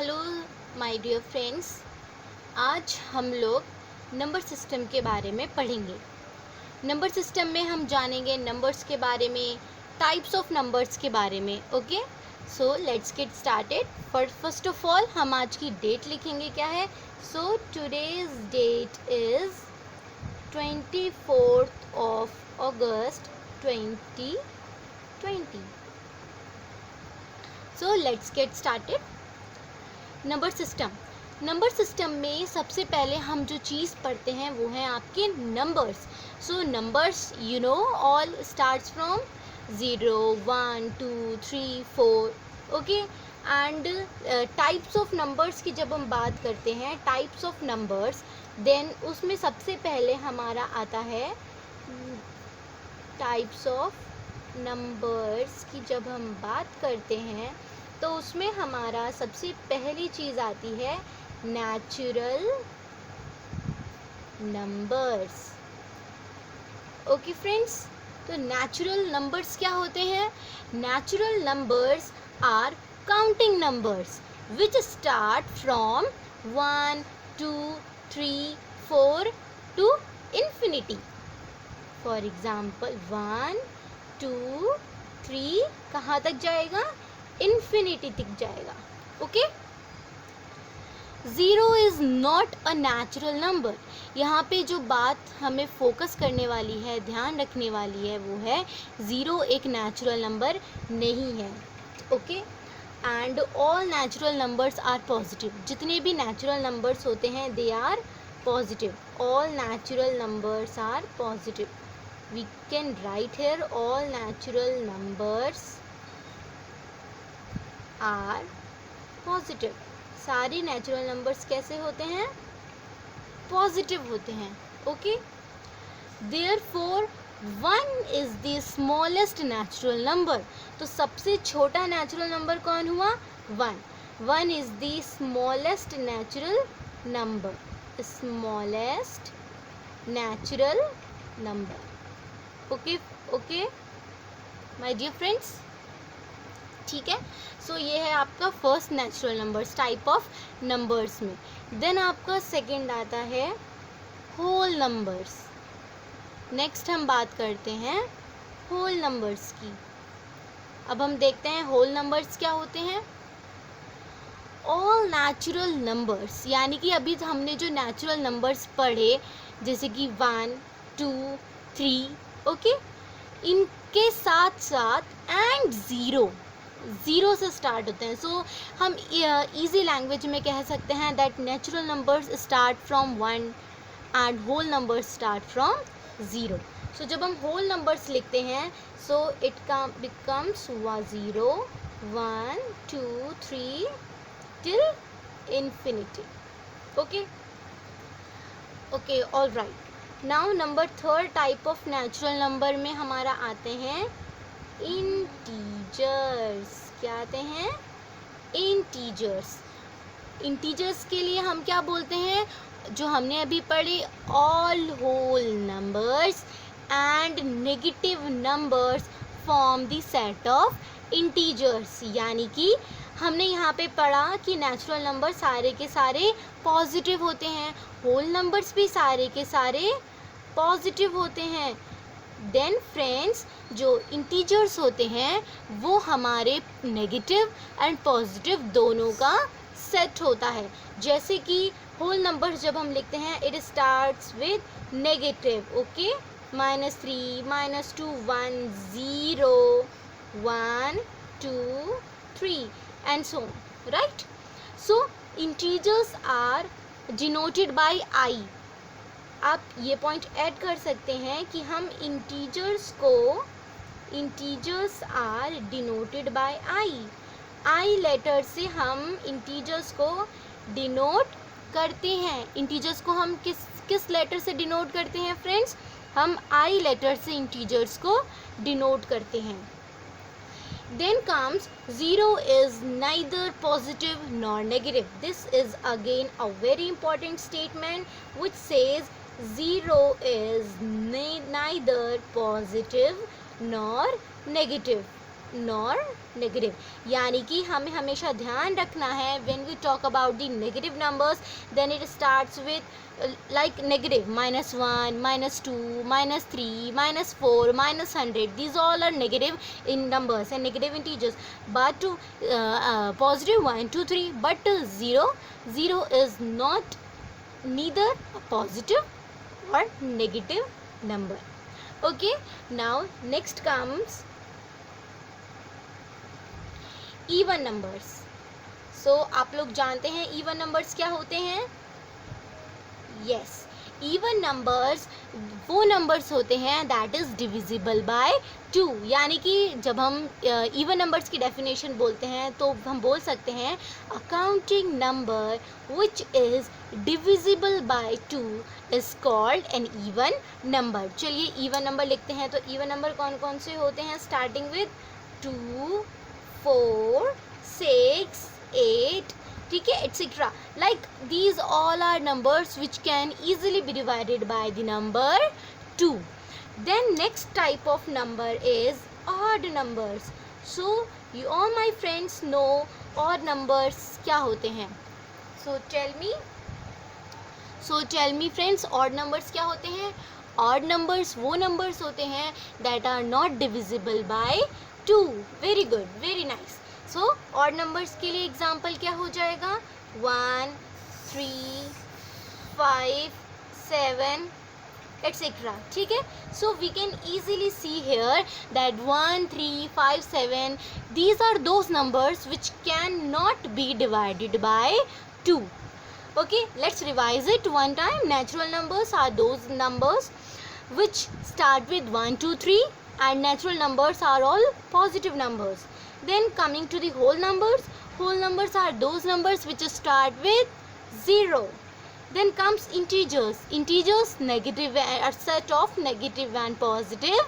Hello my dear friends. आज हम लोग नंबर सिस्टम के बारे में पढ़ेंगे। नंबर सिस्टम में हम जानेंगे नंबर्स के बारे में, टाइप्स ऑफ नंबर्स के बारे में। Okay, so let's get started. First of all हम आज की डेट लिखेंगे क्या है। So today's that is 24th of August 2020। So let's get started. Number system में सबसे पहले हम जो चीज़ पढ़ते हैं वो है आपके numbers. So numbers you know all starts from 0, 1, 2, 3, 4। Okay, and types of numbers की जब हम बात करते हैं, टाइप्स ऑफ नंबर्स, देन उसमें सबसे पहले हमारा आता है टाइप्स ऑफ नंबर्स की जब हम बात करते हैं तो उसमें हमारा सबसे पहली चीज़ आती है नेचुरल नंबर्स। ओके फ्रेंड्स, तो नेचुरल नंबर्स क्या होते हैं? Natural numbers are counting numbers which start from 1, 2, 3, 4 to infinity. For example 1, 2, 3 कहाँ तक जाएगा? इन्फिनिटी तक जाएगा। Okay, zero is not a natural number. यहाँ पे जो बात हमें फोकस करने वाली है, ध्यान रखने वाली है, वो है ज़ीरो एक नेचुरल नंबर नहीं है। Okay, and all natural numbers are positive. जितने भी नेचुरल नंबर्स होते हैं they are positive. All natural numbers are positive. We can write here all natural numbers are positive. सारे नेचुरल नंबर्स कैसे होते हैं? पॉजिटिव होते हैं। Okay, therefore 1 is the smallest natural number. तो सबसे छोटा नेचुरल नंबर कौन हुआ? 1। 1 is the smallest natural number, smallest natural number. Okay my dear friends, ठीक है। सो ये है आपका first natural numbers, type of numbers में। देन आपका सेकंड आता है होल नंबर्स। नेक्स्ट हम बात करते हैं होल नंबर्स की। अब हम देखते हैं होल नंबर्स क्या होते हैं। ऑल नेचुरल नंबर्स, यानी कि अभी हमने जो नेचुरल नंबर्स पढ़े जैसे कि 1, 2, 3, ओके, इनके साथ साथ एंड ज़ीरो से स्टार्ट होते हैं। सो हम इजी लैंग्वेज में कह सकते हैं that natural numbers start from 1 and whole numbers start from 0। So जब हम होल नंबर्स लिखते हैं so it becomes 0, 1, 2, 3 till infinity. Okay all right. Now number third type of natural number में हमारा आते हैं इंटीजर्स। क्या आते हैं? इंटीजर्स। इंटीजर्स के लिए हम क्या बोलते हैं? जो हमने अभी पढ़े, all whole numbers and negative numbers form the set of integers. यानी कि हमने यहाँ पे पढ़ा कि नेचुरल नंबर सारे के सारे पॉजिटिव होते हैं, होल नंबर्स भी सारे के सारे पॉजिटिव होते हैं। देन फ्रेंड्स, जो इंटीजर्स होते हैं वो हमारे नेगेटिव एंड पॉजिटिव दोनों का सेट होता है। जैसे कि होल नंबर्स जब हम लिखते हैं it starts with negative. Okay, -3, -2, 1, 0, 1, 2, 3 and so on, right. So integers are denoted by I. आप ये पॉइंट ऐड कर सकते हैं कि हम integers are denoted by I letter से हम इंटीजर्स को डिनोट करते हैं। इंटीजर्स को हम किस लेटर से डिनोट करते हैं फ्रेंड्स? हम आई लेटर से इंटीजर्स को डिनोट करते हैं। Then comes 0 is neither positive nor negative. This is again a very important statement which says 0 is neither positive nor negative. nor negative. यानी कि हमें हमेशा ध्यान रखना है when we talk about the negative numbers, then it starts with like negative, -1, -2, -3, -4, -100. These all are negative in numbers and negative integers. But to positive 1, 2, 3. But 0 is not neither a positive or negative number. Okay, now next comes even numbers. So आप लोग जानते हैं even numbers क्या होते हैं? Yes, even numbers वो numbers होते हैं that is divisible by 2. यानी कि जब हम even numbers की definition बोलते हैं तो हम बोल सकते हैं a counting number which is divisible by 2 is called an even number. चलिए even number लिखते हैं. तो even number कौन कौन से होते हैं? starting with 2, 4, 6, 8, ठीक है, etc. Like these all are numbers which can easily be divided by the number 2. Then next type of number is odd numbers. So you all my friends know odd numbers क्या होते हैं? So tell me friends, odd numbers क्या होते हैं? Odd numbers वो numbers होते हैं that are not divisible by 2. Very good, very nice. So odd numbers के लिए example क्या हो जाएगा? 1, 3, 5, 7, etc. ठीक है. So we can easily see here that 1, 3, 5, 7, these are those numbers which cannot be divided by 2. Okay, let's revise it one time. Natural numbers are those numbers which start with 1, 2, 3, and natural numbers are all positive numbers. Then coming to the whole numbers are those numbers which start with 0. Then comes integers negative, a set of negative and positive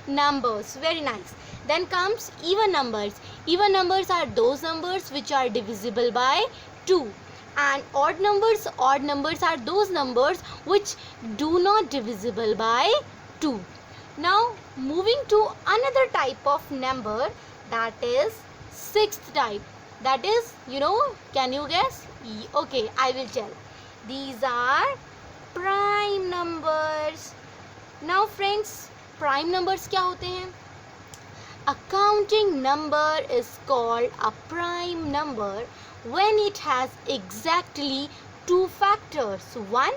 numbers. Very nice. Then comes even numbers are those numbers which are divisible by 2. And odd numbers are those numbers which do not divisible by 2. Now moving to another type of number, that is sixth type. That is, can you guess? Okay, I will tell. These are prime numbers. Now friends, prime numbers क्या होते हैं? A counting number is called a prime number when it has exactly 2 factors, 1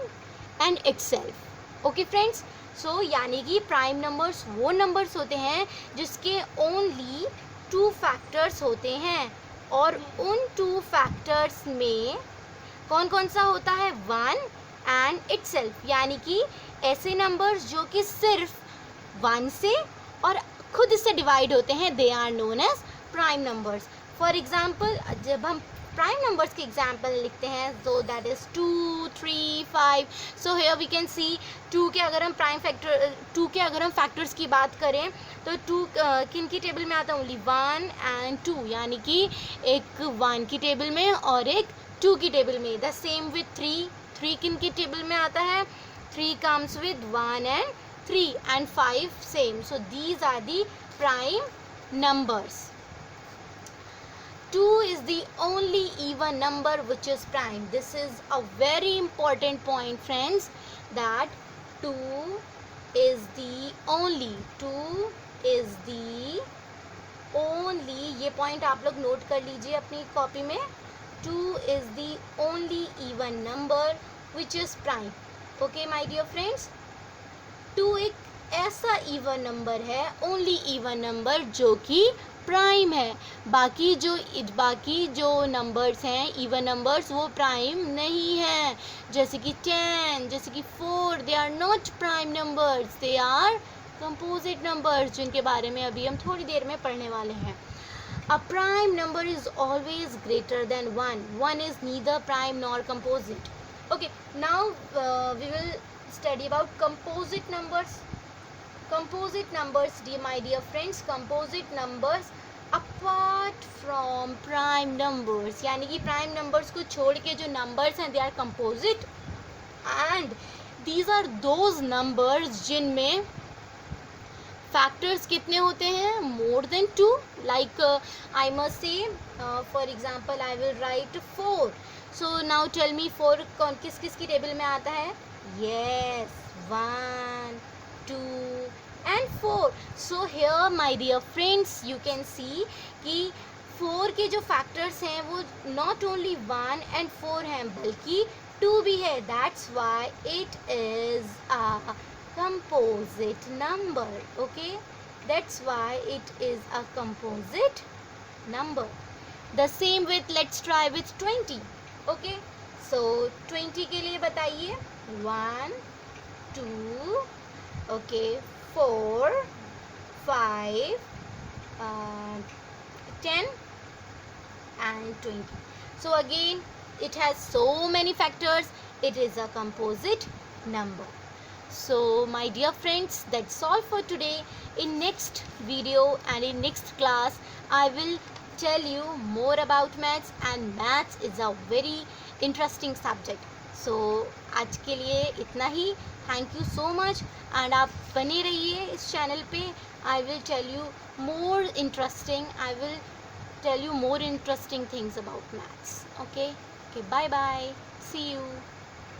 and itself. Okay friends, so यानी कि prime numbers वो numbers होते हैं जिसके only 2 factors होते हैं, और उन 2 फैक्टर्स में कौन कौन सा होता है? 1 एंड इटसेल्फ. यानी कि ऐसे नंबर्स जो कि सिर्फ 1 से और खुद से डिवाइड होते हैं, they are known as prime numbers. For example, जब हम प्राइम नंबर्स के एग्जाम्पल लिखते हैं, so that is 2, 3, 5. So here we can see 2 के अगर हम फैक्टर्स की बात करें तो 2 किन की टेबल में आता है? Only 1 and 2. यानी कि एक 1 की टेबल में और एक 2 की टेबल में. द सेम विथ 3 किन की टेबल में आता है? 3 comes with 1 and 3, and 5 same. So these are the prime numbers. 2 is the only even number which is prime. This is a very important point friends, that 2 is the only ये point आप लोग note कर लीजिए अपनी copy में. 2 is the only even number which is prime. Okay my dear friends, 2 एक ऐसा even number है, ओनली इवन नंबर जो कि प्राइम है. बाकी जो नंबर्स हैं इवन नंबर्स, वो प्राइम नहीं हैं. जैसे कि 10, जैसे कि 4, they are not prime numbers, they are composite numbers, जिनके बारे में अभी हम थोड़ी देर में पढ़ने वाले हैं. A prime number is always greater than 1. 1 is neither prime nor composite. Okay, now we will study about composite numbers. My dear friends, composite numbers apart from prime numbers, यानी कि prime numbers को छोड़ के जो numbers हैं, they are composite, and these are those numbers जिनमें factors कितने होते हैं? more than 2. like I must say for example I will write 4. So now tell me 4 कौन किस किस की टेबल में आता है? Yes, 1 2 and 4. So here my dear friends you can see कि 4 के जो फैक्टर्स हैं वो not only 1 and 4 हैं बल्कि 2 भी है. That's why it is a composite number. Okay, that's why it is a composite number. The same with, let's try with 20. Okay, so 20 के लिए बताइए. 1 2 okay 4 5 10 and 20. So again it has so many factors. It is a composite number. So my dear friends, that's all for today. In next video and in next class I will tell you more about maths, and maths is a very interesting subject. So आज के लिए इतना ही. Thank you so much, and आप बने रहिए इस channel पे. I will tell you more interesting things about maths. Okay, bye bye, see you.